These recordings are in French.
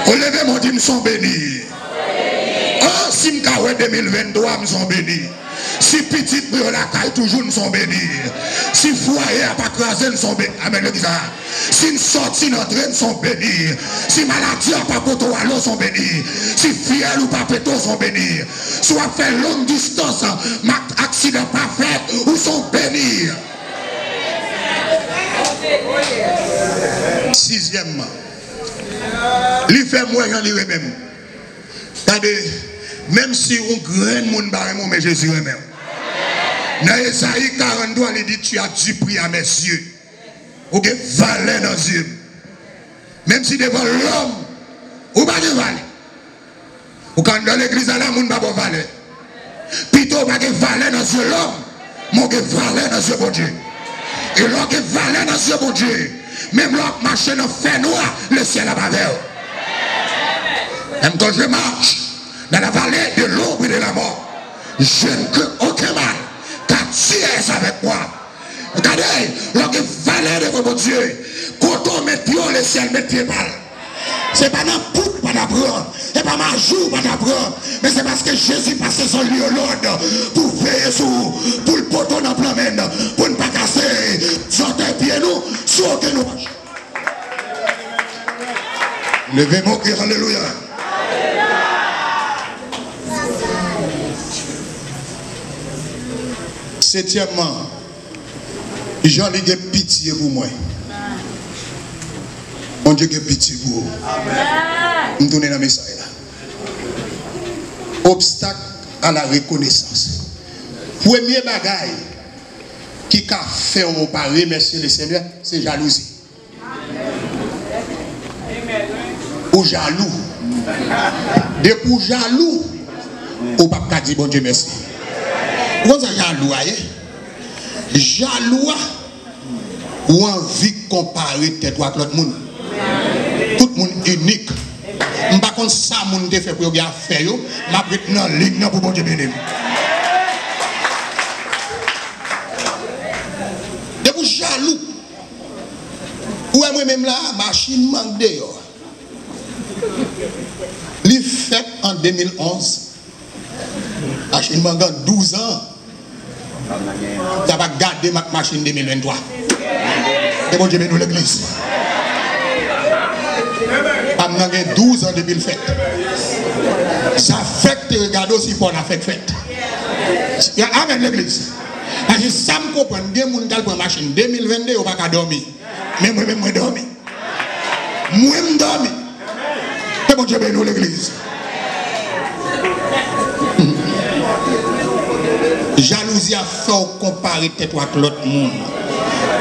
Relevez mon dit, nous sommes bénis. Oh, si nous avons 2023, nous sommes bénis. Si petite brûle la caille, toujours nous sommes bénis. Si foyer n'a pas crasé, nous sommes bénis. Amen. Si nous sortons notre nous sommes bénis. Si maladie n'a pas poteau à l'eau, nous sommes bénis. Si fiel ou pas péto, nous sommes bénis. Soit fait longue distance, accident pas fait, nous sommes bénis. Sixièmement, il fait moyen lui-même. Regardez, même si on graine mon barème, mais Jésus même. Dans Esaïe 42, il dit tu as du prix à mes yeux. Ok, valeur dans les yeux. Même si devant l'homme, ou pas de valeur. Ou quand dans l'église, là, mon pas de valeur. Plutôt, pas de valeur dans les yeux l'homme, mon que valeur dans les yeux bon Dieu. Et l'homme que valeur dans les yeux bon Dieu. Même l'homme marche dans le fer noir, le ciel a pas vert. Même quand je marche dans la vallée de l'ombre et de la mort, je ne crains aucun mal, car tu es avec moi. Regardez, l'homme que valeur de votre Dieu, quand on met pied le ciel, met pied mal. C'est pas n'importe quoi d'apprendre, c'est pas ma joue pas d'apprendre, mais c'est parce que Jésus passait son lieu l'ordre pour veiller sur, pour le poteau dans le plan, pour ne pas casser, sur tes pieds nous, sur aucun nous. Levez mon cœur, alléluia. Septièmement, j'en ai pitié pour moi. Mon Dieu, que pitié pour vous. Nous donnons la message là. Obstacle à la reconnaissance. Premier bagaille qui a fait on pas remercier le Seigneur, c'est jalousie. Ou jaloux. Depuis jaloux, on ne peut pas dire bon Dieu merci. Vous êtes jaloux, jaloux ou envie de comparer tête avec l'autre monde. Tout le monde unique. Je ne sais pas si ça monde fait pour bien faire, je vais dans la ligne pour bon Dieu béni. Depuis jaloux, ou moi-même là, machine manque d'ailleurs. Il fait en 2011. La machine manque 12 ans. Ça va garder ma machine 2023. Et bon Dieu béni l'église. Pendant 12 ans depuis le fait. Ça fait que regarde aussi pour la fête. Amen l'église. Parce que ça me comprend, des gens qui ont pris machine 2022, on ne va pas dormir. Mais moi-même, je dormir. Moi-même, dormir. Et bon Dieu béni l'église. Jalousie a fait comparer tête avec l'autre monde.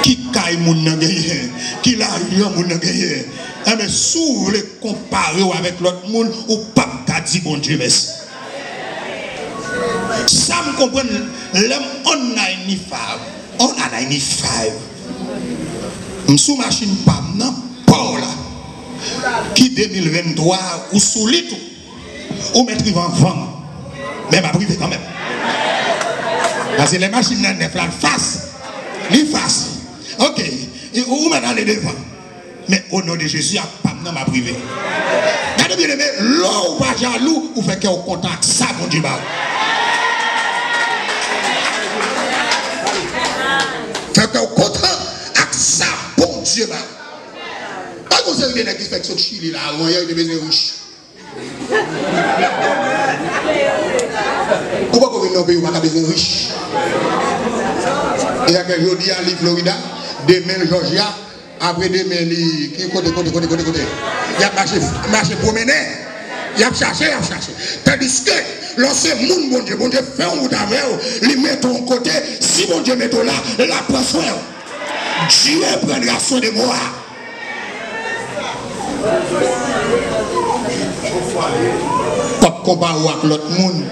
Qui caille mon nangé, qui l'argent mon nangé. Mais si vous voulez comparer avec l'autre monde, ou pas qu'à dire bon Dieu merci. Ça me comprend, l'homme on a 95. Sous machine pas non pas là. Qui 2023 ou sous lit ou mettre en vent. Mais ma privé quand même. Parce que les machines neuf là face. Les face. OK. Ou maintenant les devant. Mais au nom de Jésus, pas dans ma privée. Regardez bien aimé, l'eau ou pas jaloux, ou fait qu'on contact ça, bon Dieu. Fait qu'on contact ça, bon Dieu. Pas qu'on sait bien qui fait que ce Chili là, on y a des besoins riches. Pourquoi qu'on vient dans le pays où on a besoin riches? Il y a quelques jours, à Florida, demain, Georgia. Après demain, qui côté. Il y a marché promené. Il y a cherché. Tandis que l'ancien monde, bon Dieu, fait un bout avec eux, il met ton côté. Si bon Dieu met là, la prend soin. Dieu prendra soin de moi. Pas comparer avec l'autre monde.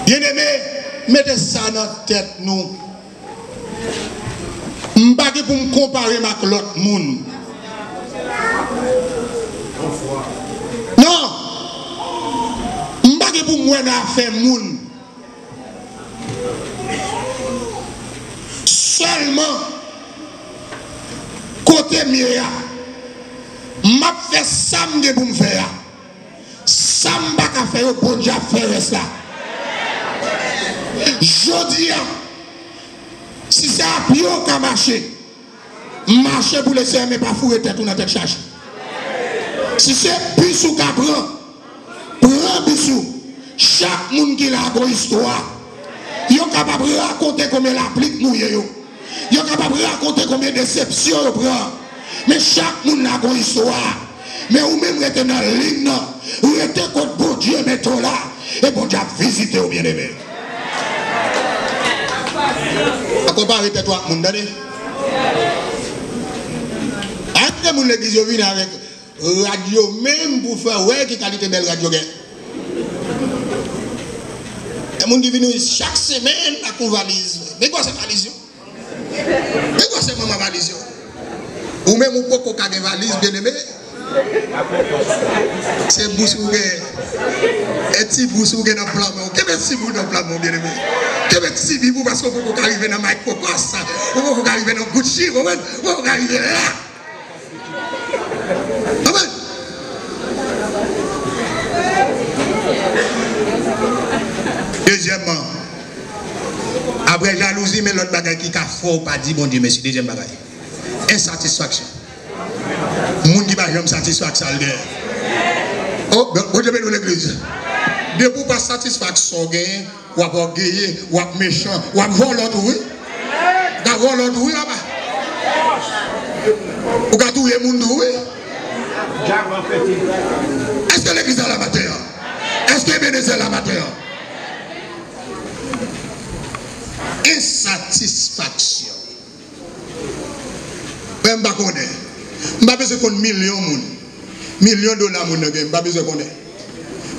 Bien aimé, mettez ça dans la tête, nous. Je ne pas pour me comparer avec l'autre monde. Non. Je ne pas pour moi faire monde. Seulement, côté mieux, m'a fait ça pour me faire. Ça m'a fait bon Dieu faire ça. Je dis, si c'est à pied qui a marché, marcher pour les serres, mais pas fourrer tête ou dans tête charge. Si c'est bisou qui prend bisou. Chaque monde qui a une histoire, il est capable de raconter combien il applique mouillé. Il est capable de raconter combien de déceptions il prend. Mais chaque monde a une histoire. Mais vous même êtes dans la ligne, vous êtes contre bon Dieu, mettons là, et bon Dieu a visité au bien-aimé. À comparer toi, mon donné. Après, mon l'église vient avec radio, même pour faire, ouais, qui qualité belle radio. Et mon divin chaque semaine à qu'on valise. Mais quoi c'est valise? Mais quoi c'est ma valise? Ou même ou pas qu'on valise bien aimé? C'est boussouge. Et si boussouge dans le plan, qu'est-ce que c'est dans le plan, bien aimé? Qu'est-ce que c'est vous parce qu'on peut arriver dans Microcross, on peut arriver dans Gucci, on peut arriver là. Amen. Deuxièmement, après jalousie, mais l'autre bagaille qui a fort pas dit bon Dieu merci. Deuxième bagaille, insatisfaction. Moun qui va jamais satisfaction. Oh, bon Dieu bénisse l'église. Debout pas satisfaction, ou à orgueilleux, ou à méchant, ou à voler l'autre oui. D'avoir l'autre oui là-bas. Ou à tout le monde oui. Est-ce que l'église est la matière? Est-ce que bénisse la matière? Insatisfaction. Je ne sais pas. Je n'ai pas besoin de millions de dollars. Je n'ai pas besoin de connaître.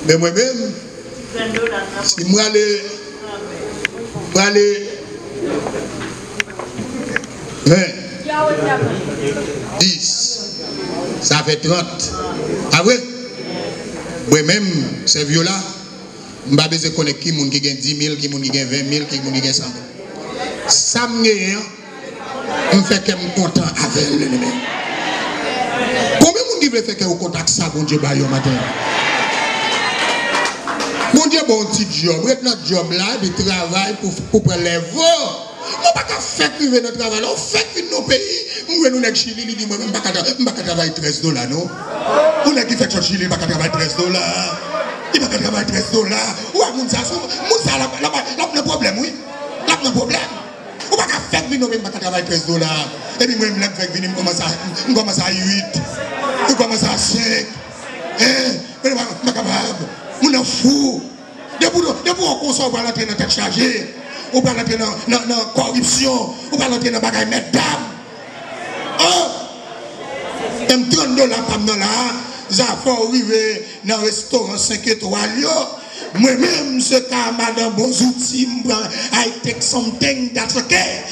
Mais moi-même, si moi aller 20, 10, ça fait 30. Ah oui? Moi-même, c'est violent. Je n'ai pas besoin de connaître qui gagne 10 000, qui gagne 20 000, qui gagne 100 000. Ça me fait que je suis content avec l'ennemi. Combien de gens veut faire que vous contactez ça, bon Dieu, au matin? Bon Dieu, bon petit job. Vous êtes notre job là, de travail pour prendre les voix. On ne peut pas faire priver notre travail. On fait que nos pays, nous sommes dans Chili, nous disons, je ne peux pas travailler $13, non? On est qui fait sur Chili, je ne peux pas travailler $13. Il ne peut pas travailler $13. Ou à Mounsa, le problème, oui. Le problème. On ne peut pas faire que nous ne pouvons pas travailler $13. Et puis moi, je fais que je commence à 8. Je commence à 5. Je ne suis pas capable. Je suis fou. Depuis qu'on consomme, on va l'entrer dans la tête chargée. On va l'entrer dans la corruption. On va l'entrer dans la bagaille mesdames. Même $30 par mois là, ça faut arriver dans un restaurant 5 étoiles. Moi-même, ce cas, madame, bons outils, I take something that's okay.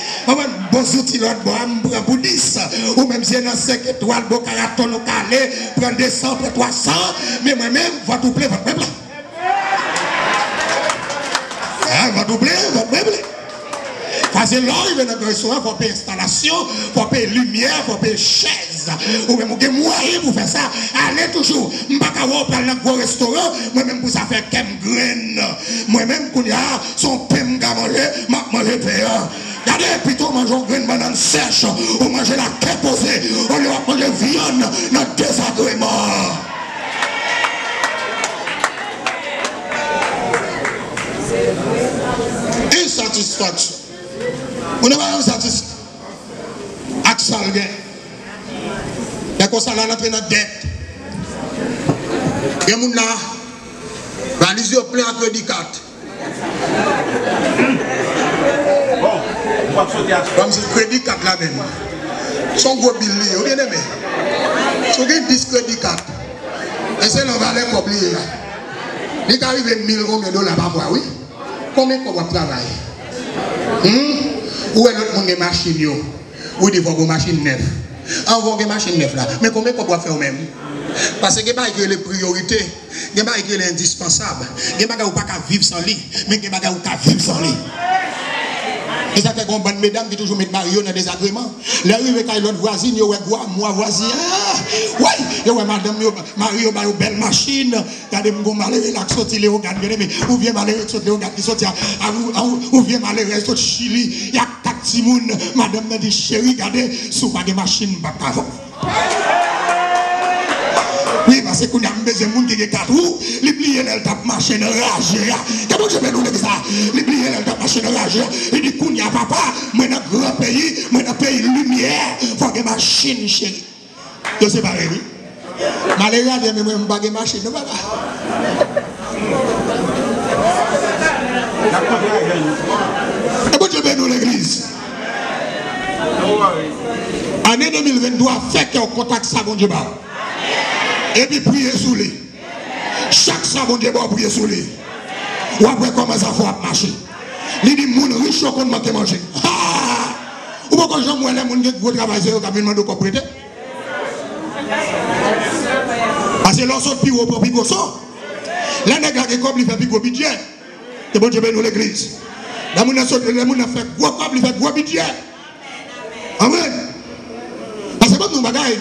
Bons outils, l'autre, bon, pour 10. Ou même si dans 5 étoiles, bon, carton au calé, prendre 200 pour 300. Mais moi-même, va doubler votre meuble. Va doubler votre meuble. Parce que là, il vient dans le restaurant, il faut payer installation, il faut payer lumière, il faut payer chaise. Ou même, il y a moyen pour faire ça. Allez toujours. Je ne vais pas avoir dans un gros restaurant. Moi-même, pour ça faire kem graine. Moi-même, quand il y a son pain à manger, je mange payant. Regardez, plutôt manger une graine banane sèche, ou manger la quai posée, on lui va manger viande dans désagrément. Insatisfaction. On n'est pas satisfait. Axel, il y a comme ça, là, on est dans la dette. Il y a des gens là, valise plein à crédit carte. Comme si crédit carte là même. Son gros billet, vous bien aimé. Si vous avez 10 crédit carte, et c'est le valeur qu'on oublie là. Il arrive à 1000 $ par mois, oui. Combien qu'on va travailler? Où est l'autre monde des machines? Où est vos machines neuves? On va des machines neuves là. Mais combien qu'on doit faire même? Parce que il y a les priorités, il y a les indispensables. Il y a des gens qui ne peuvent pas vivre sans lui, mais il y a des gens qui peuvent vivre sans lui. Et ça fait qu'on bonne mesdames qui toujours mettent Mario dans des agréments. Les arrivés quand l'autre voisine, yo ouais moi voisin. Oui, yo ouais madame Mario ba une belle machine. Regardez mon malheureux là qui sorti Léo Gad bien aimé. Ou vient malheureux sorti Léo Gad qui sorti ou vient malheureux sorti Chili. Il y a quatre petits moun madame m'a dit chérie regardez sous pas de machine pas avant. Oui, parce que quand on a besoin de monde qui a 4 roues, les pliés, elle tape machine rage. Comment je vais nous dire ça? Les pliés, elle tape machine rage. Il dit, qu'on y a papa, moi dans un grand pays, moi dans un pays lumière, il faut que machine, chérie. Je sais pas, oui. Malheureux, mais moi, je ne pas de machine, non, papa. Et bon, je vais nous l'église. Année 2023, fait qu'un contact ça, bon Dieu. Et puis prier sous lui. Chaque savon de bois prier sous lui. Ou après comment ça faut marcher. Il dit moun riche qu'on manque manger. Ou pourquoi j'en vois les moun qui gros travail c'est qui demande de prêter. Parce que lorsqu'on pire au propre gosso. Les nègres qui comme il fait gros budget. C'est bon Dieu bénit l'église. Les moun fait gros comme il fait gros budget. Amen. Parce que nous bagaille